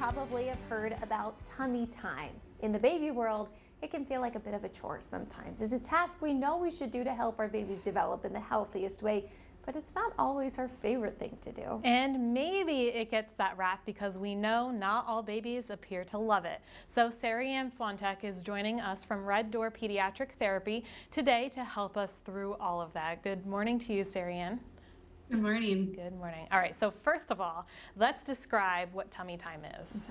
probably have heard about tummy time. In the baby world, it can feel like a bit of a chore sometimes. It's a task we know we should do to help our babies develop in the healthiest way, but it's not always our favorite thing to do. And maybe it gets that rap because we know not all babies appear to love it. So Seriann Swiontek is joining us from Red Door Pediatric Therapy today to help us through all of that. Good morning to you, Seriann. Good morning. Good morning. All right, so first of all, let's describe what tummy time is.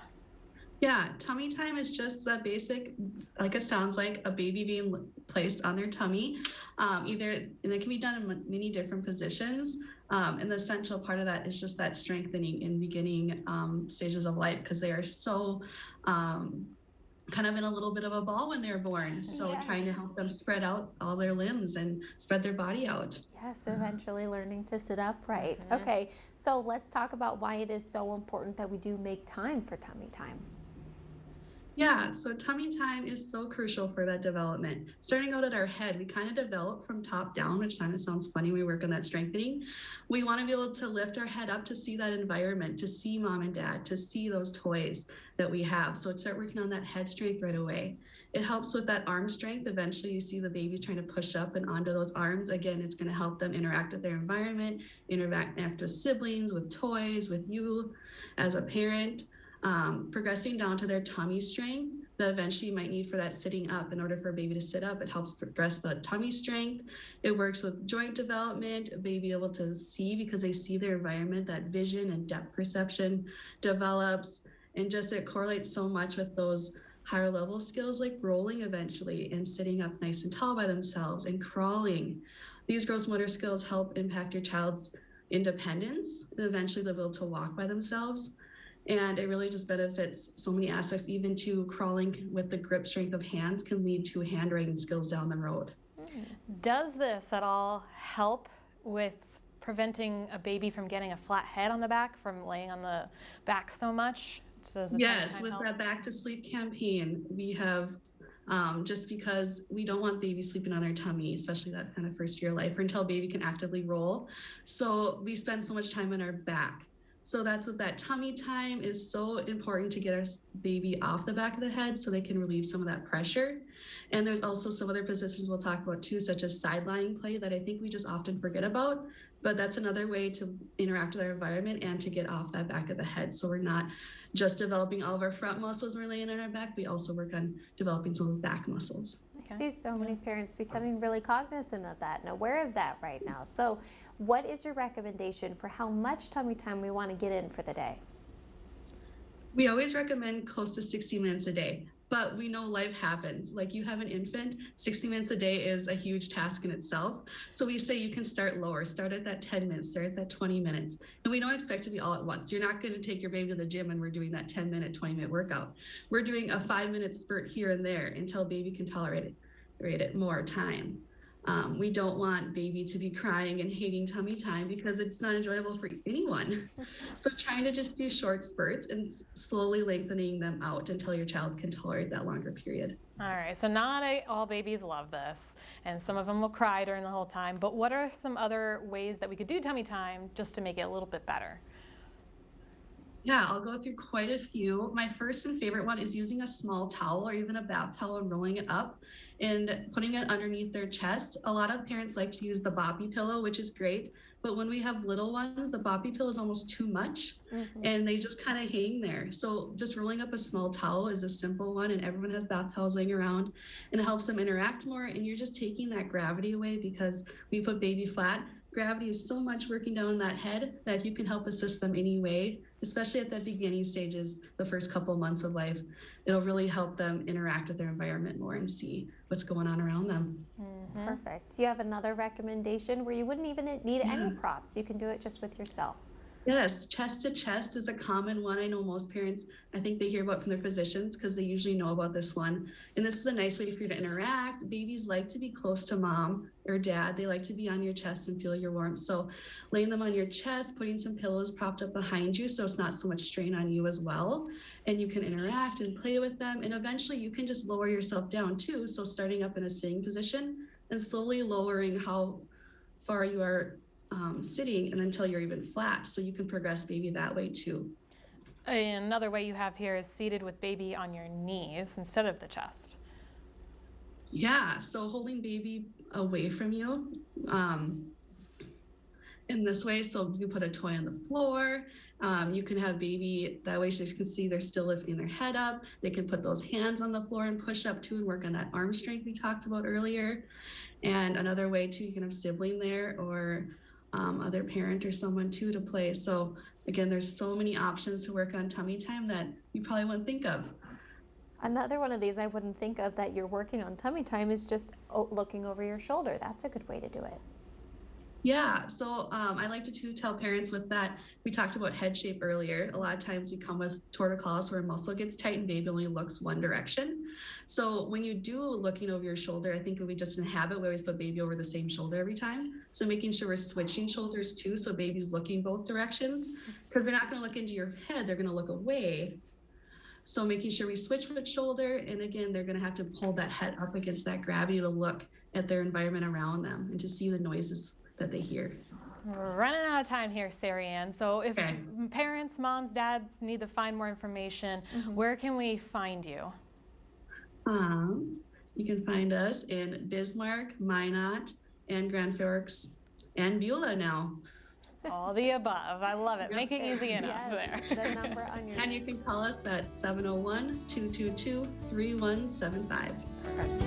Yeah, tummy time is just that basic, like it sounds like, a baby being placed on their tummy. And it can be done in many different positions. And the essential part of that is just that strengthening in beginning stages of life, because they are so kind of in a little bit of a ball when they're born. So trying to help them spread out all their limbs and spread their body out. Yes, eventually learning to sit upright. Okay, so let's talk about why it is so important that we do make time for tummy time. Yeah, so tummy time is so crucial for that development. Starting out at our head, we kind of develop from top down, which kind of sounds funny when we work on that strengthening. We want to be able to lift our head up to see that environment, to see mom and dad, to see those toys that we have. So start working on that head strength right away. It helps with that arm strength. Eventually you see the babies trying to push up and onto those arms. Again, it's going to help them interact with their environment, interact with siblings, with toys, with you as a parent. Progressing down to their tummy strength that eventually you might need for that sitting up. In order for a baby to sit up, it helps progress the tummy strength. It works with joint development, a baby able to see because they see their environment, that vision and depth perception develops, and just it correlates so much with those higher level skills like rolling eventually and sitting up nice and tall by themselves and crawling. These gross motor skills help impact your child's independence and eventually they'll be able to walk by themselves. And it really just benefits so many aspects, even to crawling with the grip strength of hands can lead to handwriting skills down the road. Does this at all help with preventing a baby from getting a flat head on the back, from laying on the back so much? Yes, with that Back to Sleep campaign, we have just because we don't want babies sleeping on their tummy, especially that kind of first year of life or until baby can actively roll. So we spend so much time on our back. So that's what that tummy time is so important, to get our baby off the back of the head so they can relieve some of that pressure. And there's also some other positions we'll talk about too, such as side lying play, that I think we just often forget about, but that's another way to interact with our environment and to get off that back of the head. So we're not just developing all of our front muscles when we're laying on our back, we also work on developing some of those back muscles. I see so many parents becoming really cognizant of that and aware of that right now. So what is your recommendation for how much tummy time we want to get in for the day? We always recommend close to 60 minutes a day, but we know life happens. Like you have an infant, 60 minutes a day is a huge task in itself. So we say you can start lower, start at that 10 minutes, start at that 20 minutes. And we don't expect to be all at once. You're not going to take your baby to the gym and we're doing that 10-minute, 20-minute workout. We're doing a 5-minute spurt here and there until baby can tolerate it more time. We don't want baby to be crying and hating tummy time because it's not enjoyable for anyone. So trying to just do short spurts and slowly lengthening them out until your child can tolerate that longer period. All right, so not all babies love this, and some of them will cry during the whole time, but what are some other ways that we could do tummy time just to make it a little bit better? Yeah, I'll go through quite a few. My first and favorite one is using a small towel or even a bath towel and rolling it up and putting it underneath their chest. A lot of parents like to use the boppy pillow, which is great, but when we have little ones, the boppy pillow is almost too much and they just kind of hang there. So just rolling up a small towel is a simple one, and everyone has bath towels laying around, and it helps them interact more, and you're just taking that gravity away because we put baby flat. Gravity is so much working down that head that if you can help assist them anyway, especially at the beginning stages, the first couple of months of life, it'll really help them interact with their environment more and see what's going on around them. Perfect. Do you have another recommendation where you wouldn't even need any props? You can do it just with yourself. Yes, chest to chest is a common one. I know most parents, I think they hear about from their physicians because they usually know about this one. And this is a nice way for you to interact. Babies like to be close to mom or dad. They like to be on your chest and feel your warmth. So laying them on your chest, putting some pillows propped up behind you so it's not so much strain on you as well. And you can interact and play with them. And eventually you can just lower yourself down too. So starting up in a sitting position and slowly lowering how far you are sitting and until you're even flat, so you can progress baby that way too. Another way you have here is seated with baby on your knees instead of the chest. Yeah, so holding baby away from you in this way. So you can put a toy on the floor. You can have baby that way so you can see they're still lifting their head up. They can put those hands on the floor and push up too and work on that arm strength we talked about earlier. And another way too, you can have sibling there or other parent or someone too to play. So again, there's so many options to work on tummy time that you probably wouldn't think of. Another one of these I wouldn't think of that you're working on tummy time is just looking over your shoulder. That's a good way to do it. Yeah, so I like to tell parents with that, we talked about head shape earlier. A lot of times we come with torticollis where a muscle gets tight and baby only looks one direction. So when you do looking over your shoulder, I think we just in habit, we always put baby over the same shoulder every time. So making sure we're switching shoulders too, so baby's looking both directions, because they're not gonna look into your head, they're gonna look away. So making sure we switch with shoulder, and again, they're gonna have to hold that head up against that gravity to look at their environment around them and to see the noises that they hear. We're running out of time here, Seriann. So if parents, moms, dads need to find more information, where can we find you? You can find us in Bismarck, Minot, and Grand Forks, and Beulah now. All the above. I love it. Make it easy enough there. The number on your And you can call us at 701-222-3175. Perfect.